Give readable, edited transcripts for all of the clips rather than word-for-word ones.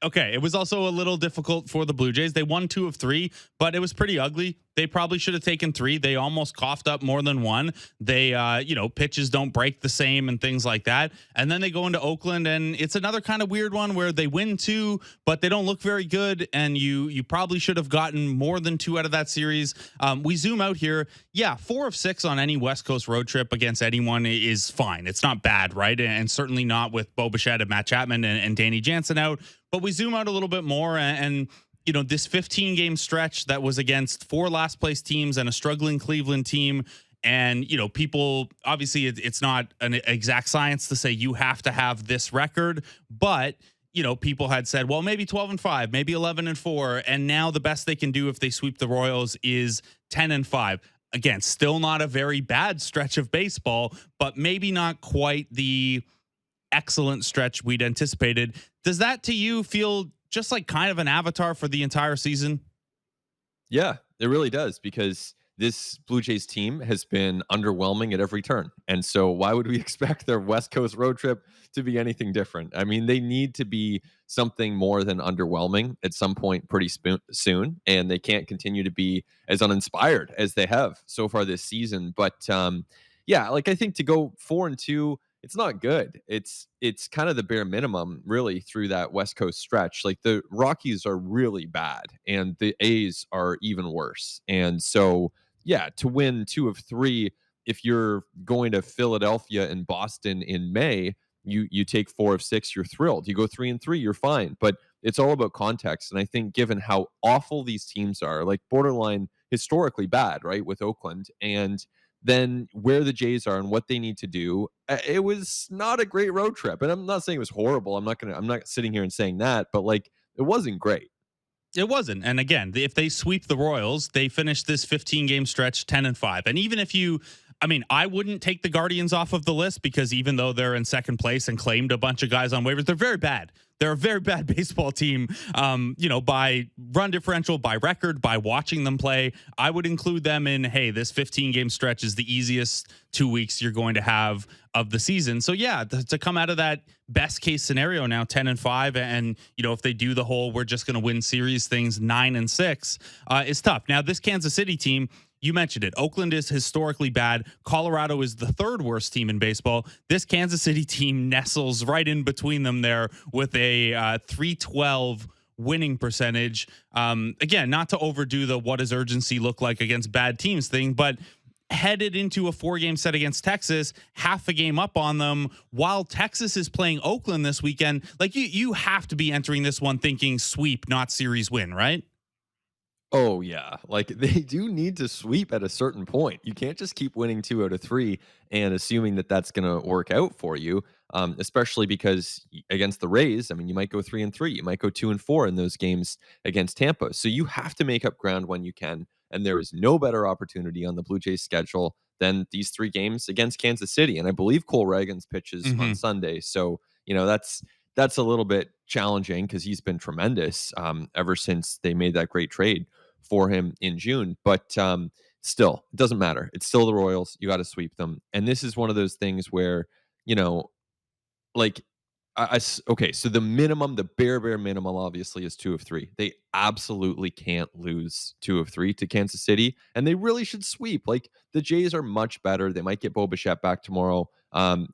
Okay, it was also a little difficult for the Blue Jays. They won 2 of 3, but it was pretty ugly. They probably should have taken 3. They almost coughed up more than one. They, pitches don't break the same and things like that. And then they go into Oakland, and it's another kind of weird one where they win 2, but they don't look very good. And you probably should have gotten more than 2 out of that series. We zoom out here. Yeah, 4 of 6 on any West Coast road trip against anyone is fine. It's not bad, right? And certainly not with Bo Bichette and Matt Chapman and Danny Jansen out. But we zoom out a little bit more, and this 15-game stretch that was against 4 last-place teams and a struggling Cleveland team. And, people, obviously, it's not an exact science to say you have to have this record, but people had said, well, maybe 12-5, maybe 11-4, and now the best they can do if they sweep the Royals is 10-5. Again, still not a very bad stretch of baseball, but maybe not quite the excellent stretch we'd anticipated. Does that to you feel just like kind of an avatar for the entire season? Yeah, it really does, because this Blue Jays team has been underwhelming at every turn. And so why would we expect their West Coast road trip to be anything different? I mean, they need to be something more than underwhelming at some point pretty soon. And they can't continue to be as uninspired as they have so far this season. But I think to go 4-2, it's not good. It's kind of the bare minimum, really, through that West Coast stretch. Like, the Rockies are really bad, and the A's are even worse. And so, to win 2 of 3, if you're going to Philadelphia and Boston in May, you take 4 of 6, you're thrilled. You go 3-3, you're fine. But it's all about context. And I think given how awful these teams are, like borderline historically bad, right, with Oakland, and then where the Jays are and what they need to do, it was not a great road trip. And I'm not saying it was horrible. I'm not sitting here and saying that, but like, it wasn't great. It wasn't. And again, if they sweep the Royals, they finish this 15-game stretch 10-5. And even if I wouldn't take the Guardians off of the list, because even though they're in second place and claimed a bunch of guys on waivers, they're very bad. They're a very bad baseball team, by run differential, by record, by watching them play. I would include them in, hey, this 15-game stretch is the easiest 2 weeks you're going to have of the season. So, to come out of that best case scenario now, 10-5, and, if they do the whole we're just going to win series things, 9-6, is tough. Now, this Kansas City team, you mentioned it. Oakland is historically bad. Colorado is the 3rd worst team in baseball. This Kansas City team nestles right in between them there with a .312 winning percentage. Again, not to overdo the what does urgency look like against bad teams thing, but headed into a 4-game set against Texas, half a game up on them, while Texas is playing Oakland this weekend. Like, you have to be entering this one thinking sweep, not series win, right? Oh, yeah. Like, they do need to sweep at a certain point. You can't just keep winning 2 out of 3 and assuming that that's going to work out for you, especially because against the Rays, you might go 3-3. You might go 2-4 in those games against Tampa. So you have to make up ground when you can. And there is no better opportunity on the Blue Jays schedule than these 3 games against Kansas City. And I believe Cole Reagan's pitches on Sunday. So, that's a little bit challenging, because he's been tremendous ever since they made that great trade for him in June. But still, it doesn't matter. It's still the Royals. You got to sweep them. And this is one of those things where, like, okay, so the bare minimum obviously is 2 of 3. They absolutely can't lose 2 of 3 to Kansas City, and they really should sweep. Like, the Jays are much better. They might get Bo Bichette back tomorrow.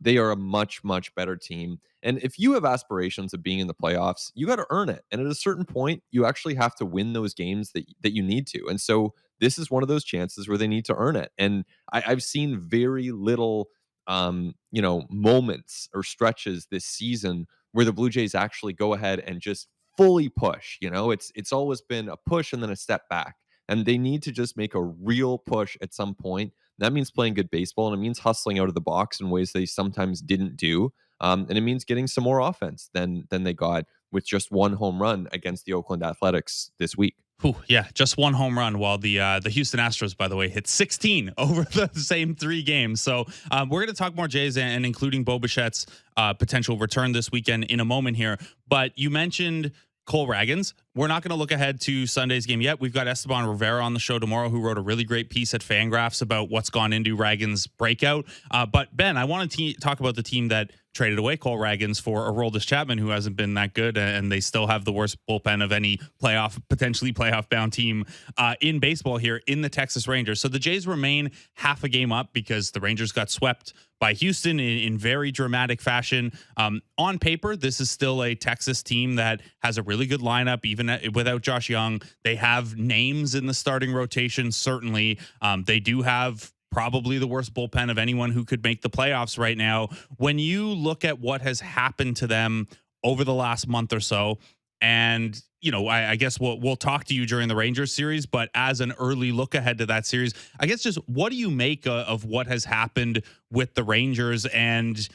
They are a much better team. And if you have aspirations of being in the playoffs, you got to earn it. And at a certain point, you actually have to win those games that you need to. And so this is one of those chances where they need to earn it. And I've seen very little moments or stretches this season where the Blue Jays actually go ahead and just fully push. It's always been a push and then a step back. And they need to just make a real push at some point. That means playing good baseball, and it means hustling out of the box in ways they sometimes didn't do. And it means getting some more offense than they got with just 1 home run against the Oakland Athletics this week. Ooh, yeah, just 1 home run, while the Houston Astros, by the way, hit 16 over the same 3 games. So we're going to talk more Jays and including Bo Bichette's potential return this weekend in a moment here. But you mentioned Cole Ragans. we're not going to look ahead to Sunday's game yet. We've got Esteban Rivera on the show tomorrow, who wrote a really great piece at Fangraphs about what's gone into Ragan's breakout. But Ben, I want to talk about the team that traded away Cole Ragans for Aroldis Chapman, who hasn't been that good, and they still have the worst bullpen of any potentially playoff bound team in baseball here in the Texas Rangers. So the Jays remain half a game up because the Rangers got swept by Houston in very dramatic fashion. On paper, this is still a Texas team that has a really good lineup, even without Josh Young. They have names in the starting rotation, certainly. They do have probably the worst bullpen of anyone who could make the playoffs right now. When you look at what has happened to them over the last month or so, and I guess we'll talk to you during the Rangers series, but as an early look ahead to that series, I guess just what do you make of what has happened with the Rangers, and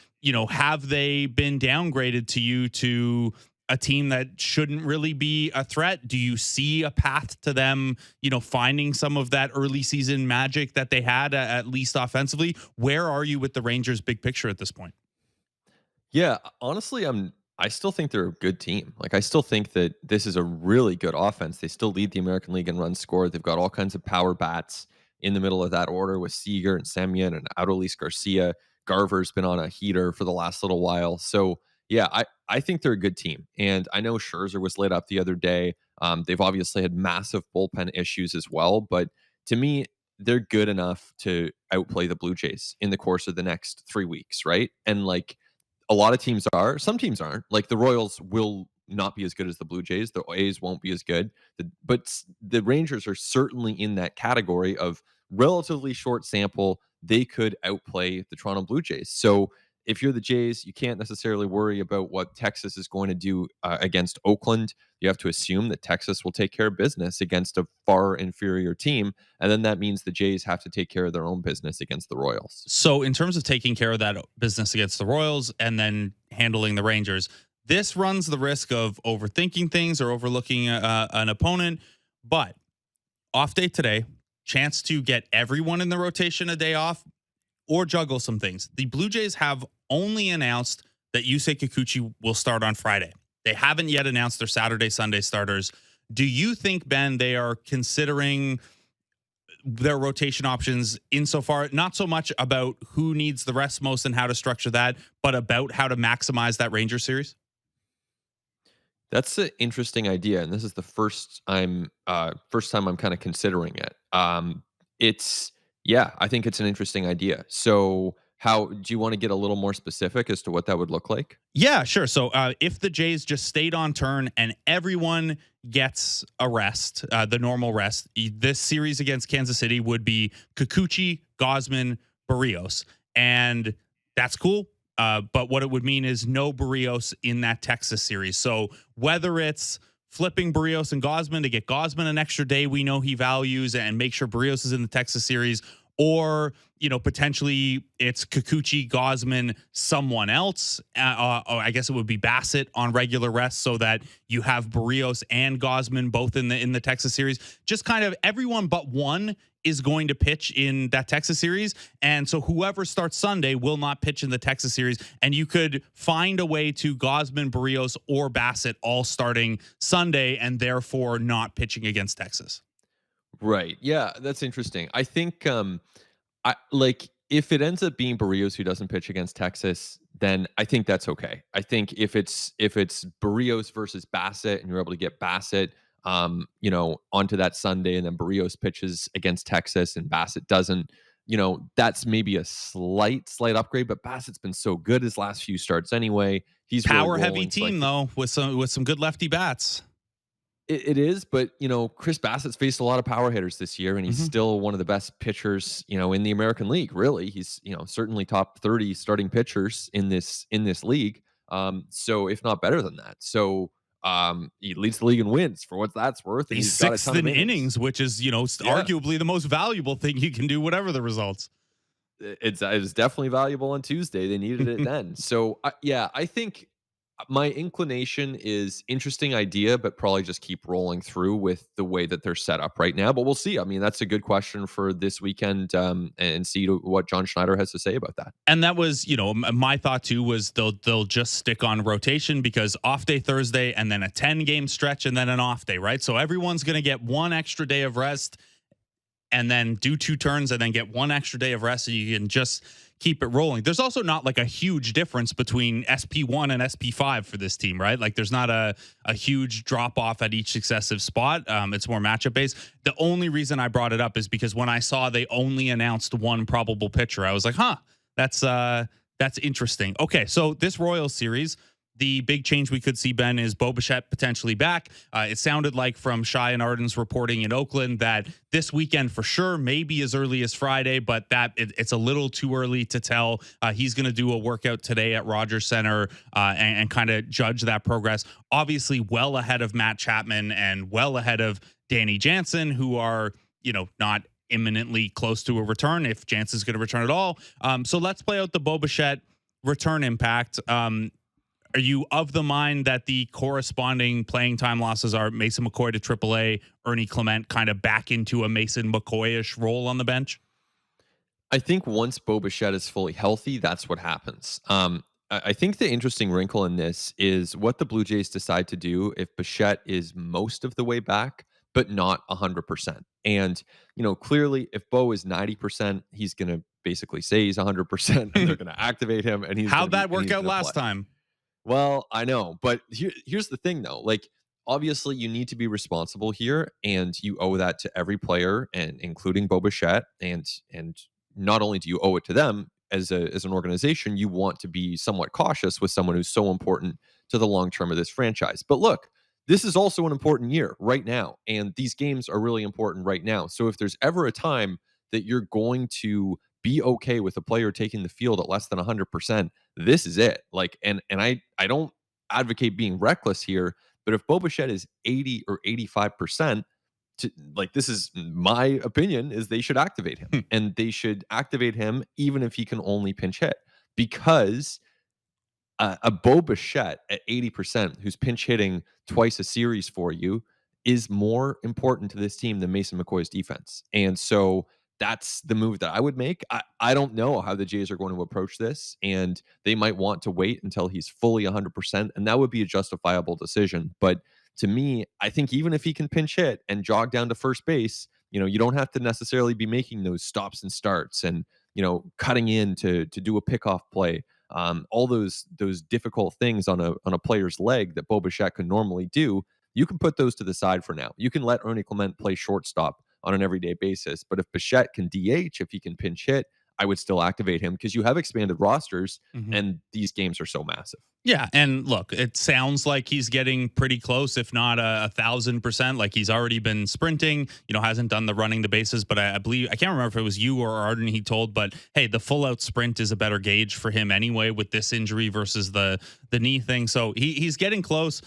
have they been downgraded to you to a team that shouldn't really be a threat? Do you see a path to them, finding some of that early season magic that they had, at least offensively? Where are you with the Rangers big picture at this point? Yeah, honestly, I still think they're a good team. Like, I still think that this is a really good offense. They still lead the American League in runs scored. They've got all kinds of power bats in the middle of that order with Seager and Semyon and Adolis Garcia. Garver's been on a heater for the last little while. So yeah, I think they're a good team. And I know Scherzer was lit up the other day. They've obviously had massive bullpen issues as well. But to me, they're good enough to outplay the Blue Jays in the course of the next 3 weeks, right? And like, a lot of teams are, some teams aren't. Like, the Royals will not be as good as the Blue Jays. The A's won't be as good. But the Rangers are certainly in that category of relatively short sample. They could outplay the Toronto Blue Jays. So if you're the Jays, you can't necessarily worry about what Texas is going to do against Oakland. You have to assume that Texas will take care of business against a far inferior team. And then that means the Jays have to take care of their own business against the Royals. So in terms of taking care of that business against the Royals and then handling the Rangers, this runs the risk of overthinking things or overlooking an opponent. But off day today, chance to get everyone in the rotation a day off or juggle some things. The Blue Jays have only announced that Yusei Kikuchi will start on Friday. They haven't yet announced their Saturday, Sunday starters. Do you think, Ben, they are considering their rotation options insofar, not so much about who needs the rest most and how to structure that, but about how to maximize that Ranger series? That's an interesting idea, and this is the first time I'm kind of considering it. I think it's an interesting idea. So, how do you want to get a little more specific as to what that would look like? Yeah, sure. So if the Jays just stayed on turn and everyone gets a rest, the normal rest, this series against Kansas City would be Kikuchi, Gausman, Barrios, and that's cool. But what it would mean is no Barrios in that Texas series. So whether it's flipping Barrios and Gausman to get Gausman an extra day we know he values and make sure Barrios is in the Texas series, or potentially it's Kikuchi, Gausman, someone else. I guess it would be Bassett on regular rest, so that you have Barrios and Gausman both in the Texas series. Just kind of everyone but one is going to pitch in that Texas series, and so whoever starts Sunday will not pitch in the Texas series. And you could find a way to Gausman, Barrios, or Bassett all starting Sunday, and therefore not pitching against Texas. Right. Yeah, that's interesting. I think if it ends up being Barrios who doesn't pitch against Texas, then I think that's okay. I think if it's Barrios versus Bassett and you're able to get Bassett onto that Sunday, and then Barrios pitches against Texas and Bassett doesn't, that's maybe a slight upgrade, but Bassett's been so good his last few starts anyway. He's power really heavy team though, with some good lefty bats. It is, but Chris Bassett's faced a lot of power hitters this year, and he's still one of the best pitchers, in the American League. Really, he's certainly top 30 starting pitchers in this league. So if not better than that. So he leads the league in wins for what that's worth. And he's got sixth in innings, which is arguably the most valuable thing you can do, whatever the results. It's definitely valuable on Tuesday. They needed it then. So I think My inclination is interesting idea, but probably just keep rolling through with the way that they're set up right now. But we'll see. I mean, that's a good question for this weekend, and see what John Schneider has to say about that. And that was, my thought too was they'll just stick on rotation because off day Thursday and then a 10 game stretch and then an off day, right? So everyone's going to get one extra day of rest and then do 2 turns and then get one extra day of rest, so you can just keep it rolling. There's also not like a huge difference between SP1 and SP5 for this team, right? Like there's not a huge drop off at each successive spot. It's more matchup based. The only reason I brought it up is because when I saw they only announced one probable pitcher, I was like, that's interesting. Okay, so this Royals series, the big change we could see, Ben, is Bo Bichette potentially back. It sounded like from Shai and Arden's reporting in Oakland that this weekend for sure, maybe as early as Friday, but that it's a little too early to tell. He's going to do a workout today at Rogers Center and kind of judge that progress. Obviously, well ahead of Matt Chapman and well ahead of Danny Jansen, who are, not imminently close to a return if Jansen's going to return at all. So let's play out the Bo Bichette return impact. Are you of the mind that the corresponding playing time losses are Mason McCoy to AAA, Ernie Clement kind of back into a Mason McCoy-ish role on the bench? I think once Bo Bichette is fully healthy, that's what happens. I think the interesting wrinkle in this is what the Blue Jays decide to do if Bichette is most of the way back, but not 100%. And, clearly if Bo is 90%, he's going to basically say he's 100% and they're going to activate him. And how'd that work out last time? Well, I know, but here's the thing though. Like, obviously you need to be responsible here, and you owe that to every player, and including Bo Bichette. And not only do you owe it to them as an organization, you want to be somewhat cautious with someone who's so important to the long term of this franchise. But look, this is also an important year right now, and these games are really important right now. So if there's ever a time that you're going to be okay with a player taking the field at less than 100%, this is it. Like, and I don't advocate being reckless here, but if Bo Bichette is 80 or 85%, this is my opinion, is they should activate him. And they should activate him even if he can only pinch hit, because a Bo Bichette at 80%, who's pinch hitting twice a series for you, is more important to this team than Mason McCoy's defense. And so that's the move that I would make. I don't know how the Jays are going to approach this, and they might want to wait until he's fully 100%, and that would be a justifiable decision. But to me, I think even if he can pinch hit and jog down to first base, you don't have to necessarily be making those stops and starts and, cutting in to do a pickoff play. All those difficult things on a player's leg that Bo Bichette could normally do, you can put those to the side for now. You can let Ernie Clement play shortstop on an everyday basis. But if Bichette can DH, if he can pinch hit, I would still activate him, because you have expanded rosters and these games are so massive. Yeah, and look, it sounds like he's getting pretty close, if not 1,000%. Like he's already been sprinting, hasn't done the running the bases, but I believe, I can't remember if it was you or Arden he told, but hey, the full out sprint is a better gauge for him anyway with this injury versus the knee thing. So he's getting close.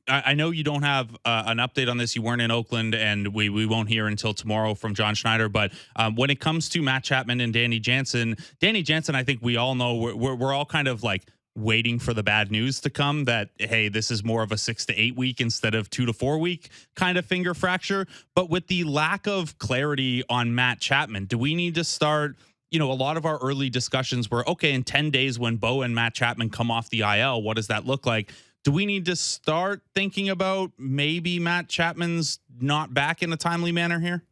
I know you don't have an update on this. You weren't in Oakland, and we won't hear until tomorrow from John Schneider. But when it comes to Matt Chapman and Danny Jansen, I think we all know we're all kind of like waiting for the bad news to come that, hey, this is more of a 6 to 8 week instead of 2 to 4 week kind of finger fracture. But with the lack of clarity on Matt Chapman, do we need to start? A lot of our early discussions were, okay, in 10 days when Bo and Matt Chapman come off the IL, what does that look like? Do we need to start thinking about maybe Matt Chapman's not back in a timely manner here?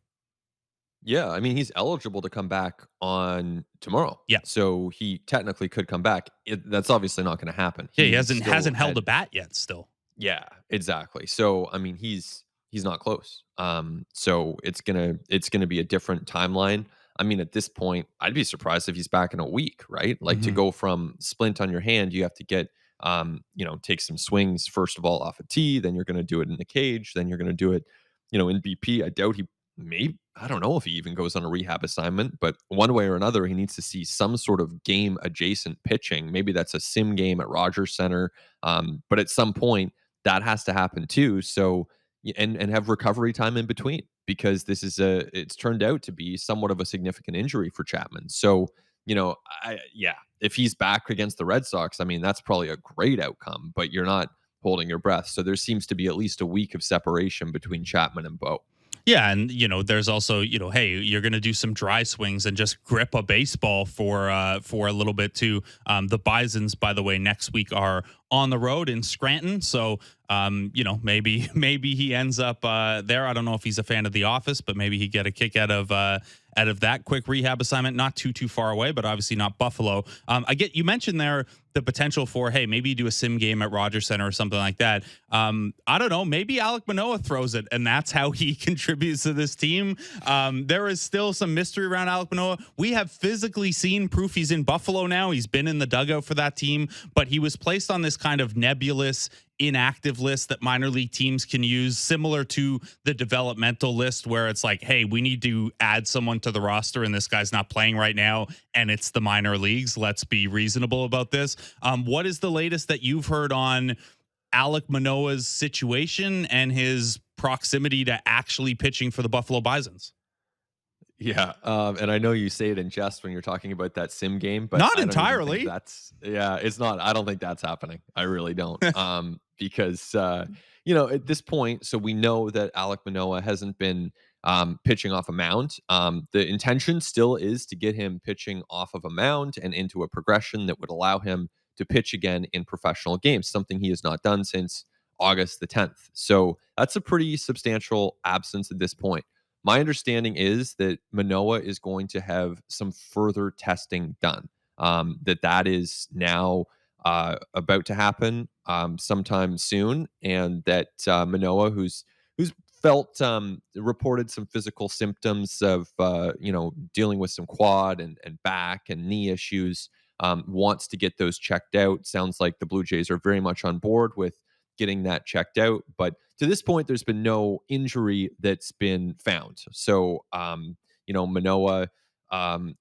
Yeah, I mean, he's eligible to come back on tomorrow. Yeah. So he technically could come back. That's obviously not going to happen. Yeah, he hasn't held a bat yet still. Yeah, exactly. So I mean, he's not close. So it's gonna be a different timeline. I mean, at this point, I'd be surprised if he's back in a week, right? Like, to go from splint on your hand, you have to get take some swings first of all off a tee, then you're going to do it in the cage, then you're going to do it, in BP. I doubt I don't know if he even goes on a rehab assignment, but one way or another, he needs to see some sort of game adjacent pitching. Maybe that's a sim game at Rogers Center. But at some point that has to happen too. So, and have recovery time in between, because it's turned out to be somewhat of a significant injury for Chapman. So yeah, if he's back against the Red Sox, I mean, that's probably a great outcome, but you're not holding your breath. So there seems to be at least a week of separation between Chapman and Bo. Yeah, and there's also, hey, you're going to do some dry swings and just grip a baseball for a little bit too. The Bisons, by the way, next week are on the road in Scranton, so maybe he ends up there. I don't know if he's a fan of The Office, but maybe he get a kick out of that quick rehab assignment. Not too far away, but obviously not Buffalo. You mentioned there the potential for, hey, maybe you do a sim game at Rogers Center or something like that. I don't know. Maybe Alek Manoah throws it, and that's how he contributes to this team. There is still some mystery around Alek Manoah. We have physically seen proof he's in Buffalo now. He's been in the dugout for that team, but he was placed on this kind of nebulous inactive list that minor league teams can use, similar to the developmental list where it's like, hey, we need to add someone to the roster and this guy's not playing right now and it's the minor leagues. Let's be reasonable about this. What is the latest that you've heard on Alek Manoah's situation and his proximity to actually pitching for the Buffalo Bisons? Yeah, and I know you say it in jest when you're talking about that sim game, but not I don't even think entirely. it's not. I don't think that's happening. I really don't. Because at this point, so we know that Alek Manoah hasn't been pitching off a mound. The intention still is to get him pitching off of a mound and into a progression that would allow him to pitch again in professional games, something he has not done since August the 10th. So that's a pretty substantial absence at this point. My understanding is that Manoah is going to have some further testing done. That is now about to happen sometime soon, and that Manoah, who's felt reported some physical symptoms of dealing with some quad and back and knee issues, wants to get those checked out. Sounds like the Blue Jays are very much on board with getting that checked out, but to this point, there's been no injury that's been found. So, Manoah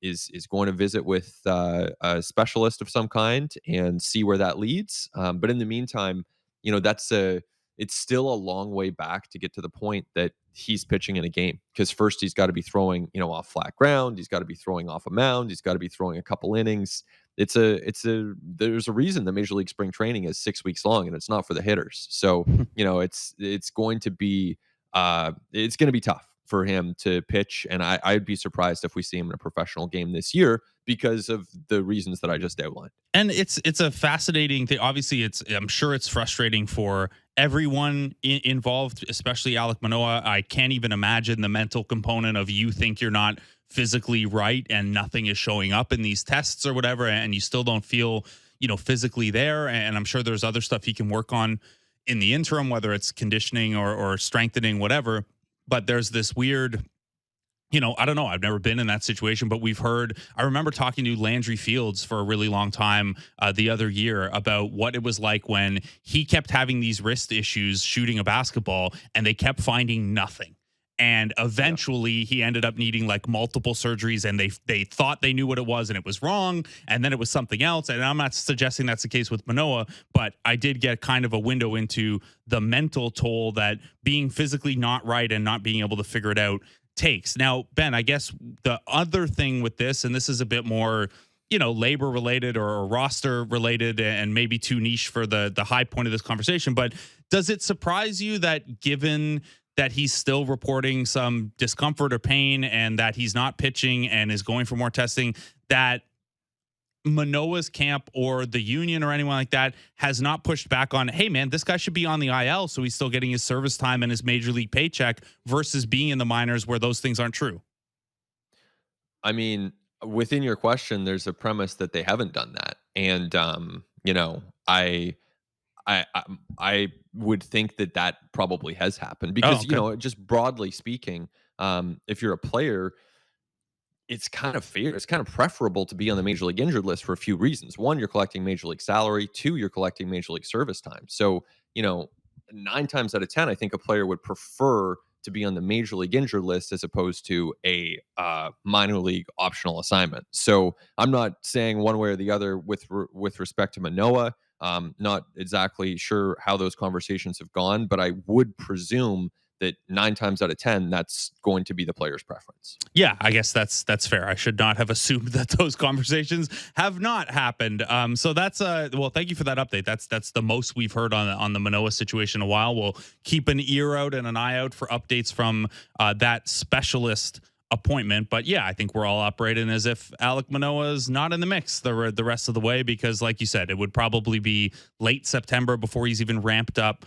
is going to visit with a specialist of some kind and see where that leads. But in the meantime, it's still a long way back to get to the point that he's pitching in a game, because first he's got to be throwing, off flat ground. He's got to be throwing off a mound. He's got to be throwing a couple innings. There's a reason the Major League spring training is 6 weeks long, and it's not for the hitters. So, it's going to be tough for him to pitch. And I'd be surprised if we see him in a professional game this year because of the reasons that I just outlined. And it's a fascinating thing. Obviously, I'm sure it's frustrating for everyone involved, especially Alek Manoah. I can't even imagine the mental component of you think you're not physically right and nothing is showing up in these tests or whatever, and you still don't feel, physically there. And I'm sure there's other stuff he can work on in the interim, whether it's conditioning or strengthening, whatever. But there's this weird, I don't know. I've never been in that situation, but I remember talking to Landry Fields for a really long time the other year about what it was like when he kept having these wrist issues shooting a basketball and they kept finding nothing. And eventually he ended up needing like multiple surgeries, and they thought they knew what it was and it was wrong. And then it was something else. And I'm not suggesting that's the case with Manoah, but I did get kind of a window into the mental toll that being physically not right and not being able to figure it out takes. Now, Ben, I guess the other thing with this, and this is a bit more, labor related or roster related and maybe too niche for the high point of this conversation, but does it surprise you that given that he's still reporting some discomfort or pain and that he's not pitching and is going for more testing, that Manoah's camp or the union or anyone like that has not pushed back on, hey man, this guy should be on the IL so he's still getting his service time and his major league paycheck versus being in the minors where those things aren't true? I mean, within your question, there's a premise that they haven't done that. And, I would think that probably has happened because, just broadly speaking, if you're a player, it's kind of fair. It's kind of preferable to be on the major league injured list for a few reasons. One, you're collecting major league salary. Two, you're collecting major league service time. So, 9 times out of 10, I think a player would prefer to be on the major league injured list as opposed to a minor league optional assignment. So I'm not saying one way or the other with respect to Manoah. Not exactly sure how those conversations have gone, but I would presume that 9 times out of 10, that's going to be the player's preference. Yeah, I guess that's fair. I should not have assumed that those conversations have not happened. So that's well, thank you for that update. That's the most we've heard on the Manoah situation in a while. We'll keep an ear out and an eye out for updates from that specialist appointment. But yeah, I think we're all operating as if Alek Manoah is not in the mix the rest of the way, because like you said, it would probably be late September before he's even ramped up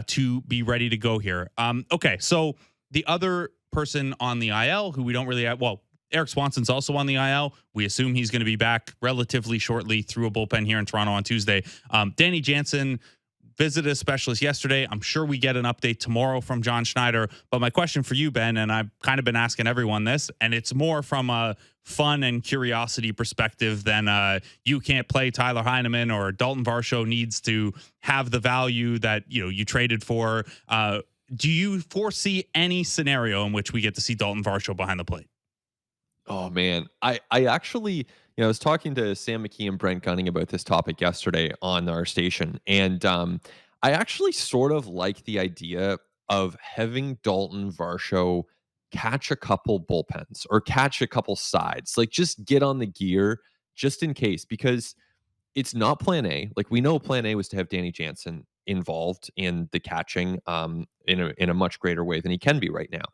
to be ready to go here. Okay, so the other person on the IL who we don't really have, well, Eric Swanson's also on the IL. We assume he's going to be back relatively shortly through a bullpen here in Toronto on Tuesday. Danny Jansen visited a specialist yesterday. I'm sure we get an update tomorrow from John Schneider. But my question for you, Ben, and I've kind of been asking everyone this, and it's more from a fun and curiosity perspective than you can't play Tyler Heineman or Dalton Varsho needs to have the value that you traded for. Do you foresee any scenario in which we get to see Dalton Varsho behind the plate? Oh man, I actually, I was talking to Sam McKee and Brent Gunning about this topic yesterday on our station, and I actually sort of like the idea of having Dalton Varsho catch a couple bullpens or catch a couple sides, like just get on the gear just in case, because it's not plan A. Like we know plan A was to have Danny Jansen involved in the catching in a much greater way than he can be right now.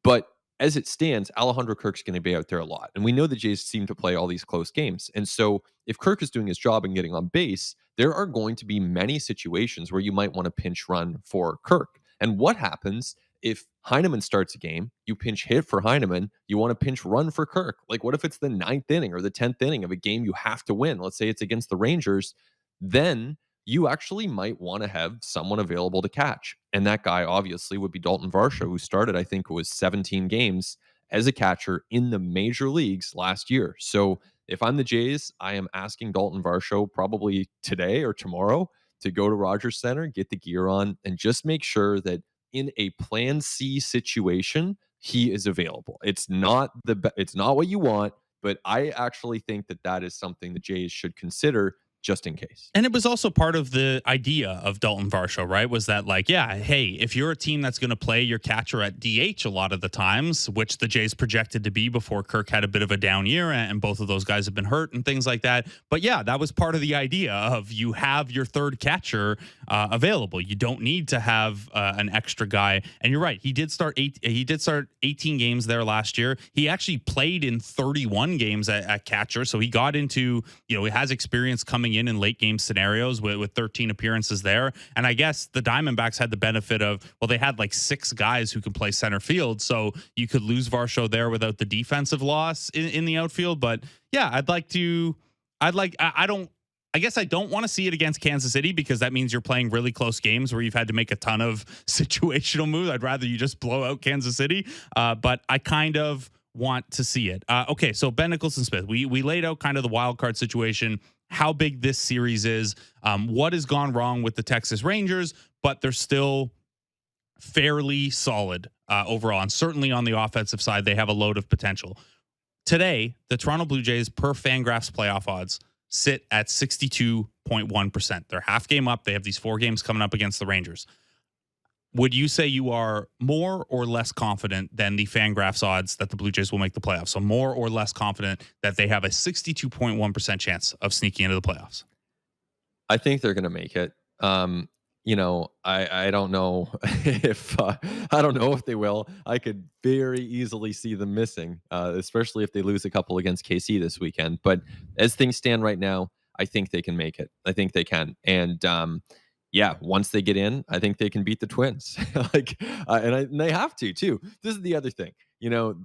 But as it stands, Alejandro Kirk's going to be out there a lot. And we know the Jays seem to play all these close games. And so if Kirk is doing his job and getting on base, there are going to be many situations where you might want to pinch run for Kirk. And what happens if Heineman starts a game, you pinch hit for Heineman, you want to pinch run for Kirk? Like, what if it's the 9th inning or the 10th inning of a game you have to win? Let's say it's against the Rangers. Then you actually might want to have someone available to catch. And that guy obviously would be Dalton Varsho, who started, I think it was 17 games as a catcher in the major leagues last year. So if I'm the Jays, I am asking Dalton Varsho probably today or tomorrow to go to Rogers Center, get the gear on, and just make sure that in a plan C situation, he is available. It's not what you want, but I actually think that that is something the Jays should consider just in case. And it was also part of the idea of Dalton Varsho, right? Was that like, yeah, hey, if you're a team that's going to play your catcher at DH a lot of the times, which the Jays projected to be before Kirk had a bit of a down year, and both of those guys have been hurt and things like that. But yeah, that was part of the idea of you have your third catcher available. You don't need to have an extra guy. And you're right, he did start 18 games there last year. He actually played in 31 games at catcher, so he got into, he has experience coming in late game scenarios with 13 appearances there. And I guess the Diamondbacks had the benefit of, well, they had like 6 guys who could play center field, so you could lose Varsho there without the defensive loss in the outfield. But yeah, I guess I don't want to see it against Kansas City, because that means you're playing really close games where you've had to make a ton of situational moves. I'd rather you just blow out Kansas City. But I kind of want to see it. Okay, so Ben Nicholson-Smith, we laid out kind of the wild card situation, how big this series is, what has gone wrong with the Texas Rangers, but they're still fairly solid overall. And certainly on the offensive side, they have a load of potential. Today, the Toronto Blue Jays per Fangraphs playoff odds sit at 62.1%. They're half game up. They have these 4 games coming up against the Rangers. Would you say you are more or less confident than the Fangraphs odds that the Blue Jays will make the playoffs? So more or less confident that they have a 62.1% chance of sneaking into the playoffs? I think they're going to make it. I don't know if I don't know if they will. I could very easily see them missing, especially if they lose a couple against KC this weekend. But as things stand right now, I think they can make it. I think they can. And yeah, once they get in, I think they can beat the Twins. And they have to too. This is the other thing.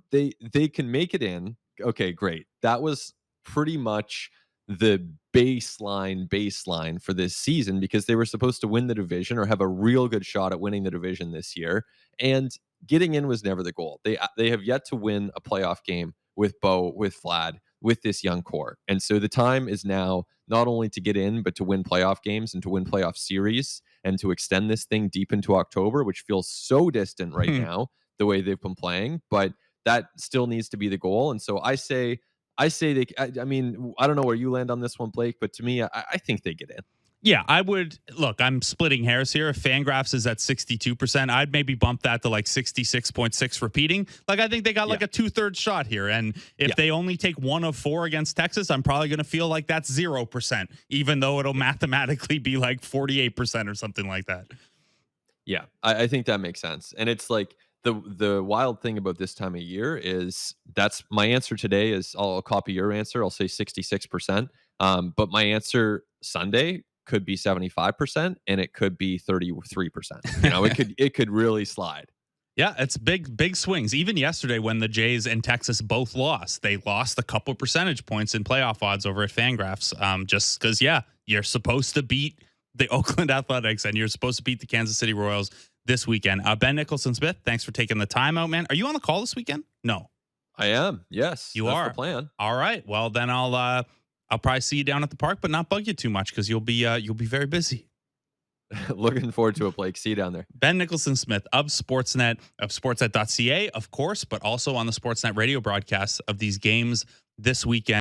They can make it in. Okay, great. That was pretty much the baseline for this season, because they were supposed to win the division or have a real good shot at winning the division this year. And getting in was never the goal. They have yet to win a playoff game with Bo, with Vlad, with this young core. And so the time is now not only to get in, but to win playoff games and to win playoff series and to extend this thing deep into October, which feels so distant right now, the way they've been playing. But that still needs to be the goal. And so I say I don't know where you land on this one, Blake, but to me, I think they get in. Yeah, I would look. I'm splitting hairs here. If Fangraphs is at 62%, I'd maybe bump that to like 66.6 repeating. Like, I think they got like a 2/3 shot here. And if they only take 1 of 4 against Texas, I'm probably going to feel like that's 0%, even though it'll mathematically be like 48% or something like that. Yeah, I think that makes sense. And it's like the wild thing about this time of year is that's my answer today is I'll copy your answer. I'll say 66%. But my answer Sunday could be 75% and it could be 33%. You know, it could really slide. Yeah, it's big swings. Even yesterday when the Jays and Texas both lost, they lost a couple percentage points in playoff odds over at Fangraphs. Just because, you're supposed to beat the Oakland Athletics and you're supposed to beat the Kansas City Royals this weekend. Ben Nicholson-Smith, thanks for taking the time out, man. Are you on the call this weekend? No. I am. Yes. You that's are. the plan. All right. Well, then I'll probably see you down at the park, but not bug you too much because you'll be very busy. Looking forward to it, Blake. See you down there. Ben Nicholson-Smith of Sportsnet, of sportsnet.ca, of course, but also on the Sportsnet radio broadcasts of these games this weekend.